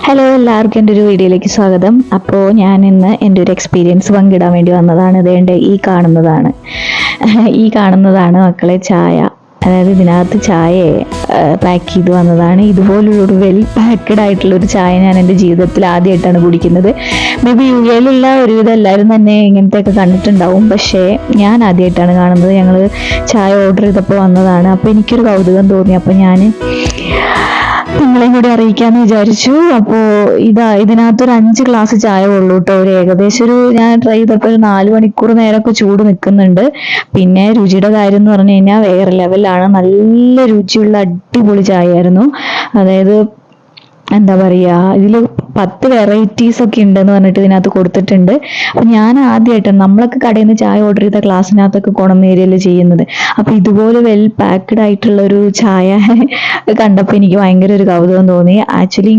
Hello, എല്ലാവർക്കും എൻ്റെ ഒരു വീഡിയോയിലേക്ക് സ്വാഗതം. അപ്പോൾ ഞാൻ ഇന്ന് എൻ്റെ ഒരു എക്സ്പീരിയൻസ് പങ്കിടാൻ വേണ്ടി വന്നതാണ്. ഇതേണ്ട ഈ കാണുന്നതാണ് മക്കളെ ചായ. അതായത് ഇതിനകത്ത് ചായ പാക്ക് ചെയ്ത് വന്നതാണ്. ഇതുപോലൊരു വെൽ പാക്കഡ് ആയിട്ടുള്ളൊരു ചായ ഞാൻ എൻ്റെ ജീവിതത്തിൽ ആദ്യമായിട്ടാണ് കുടിക്കുന്നത്. മേ ബി യു എയിലുള്ള ഒരുവിധം എല്ലാവരും തന്നെ ഇങ്ങനത്തെയൊക്കെ കണ്ടിട്ടുണ്ടാവും, പക്ഷേ ഞാൻ ആദ്യമായിട്ടാണ് കാണുന്നത്. ഞങ്ങൾ ചായ ഓർഡർ ചെയ്തപ്പോൾ വന്നതാണ്. അപ്പോൾ എനിക്കൊരു കൗതുകം തോന്നി. അപ്പോൾ ഞാൻ നിങ്ങളെയും കൂടി അറിയിക്കാന്ന് വിചാരിച്ചു. അപ്പോൾ ഇതിനകത്തൊരു 5 ഗ്ലാസ് ചായ ഉള്ളൂ കേട്ടോ. ഏകദേശം ഞാൻ ട്രൈ ചെയ്തപ്പോൾ ഒരു 4 മണിക്കൂർ നേരമൊക്കെ ചൂട് നിൽക്കുന്നുണ്ട്. പിന്നെ രുചിയുടെ കാര്യം എന്ന് പറഞ്ഞു കഴിഞ്ഞാൽ വേറെ ലെവലാണ്. നല്ല രുചിയുള്ള അടിപൊളി ചായ ആയിരുന്നു. അതായത് എന്താ പറയുക, ഇതിൽ 10 വെറൈറ്റീസ് ഒക്കെ ഉണ്ടെന്ന് പറഞ്ഞിട്ട് ഇതിനകത്ത് കൊടുത്തിട്ടുണ്ട്. അപ്പം ഞാൻ ആദ്യമായിട്ടാണ്, നമ്മളൊക്കെ കടയിൽ നിന്ന് ചായ ഓർഡർ ചെയ്ത ഗ്ലാസ്സിനകത്തൊക്കെ കൊണ്ടുവന്നേരിയല്ലേ ചെയ്യുന്നത്. അപ്പം ഇതുപോലെ വെൽ പാക്ക്ഡ് ആയിട്ടുള്ള ഒരു ചായ കണ്ടപ്പോൾ എനിക്ക് ഭയങ്കര ഒരു കൗതുകം തോന്നി. ആക്ച്വലി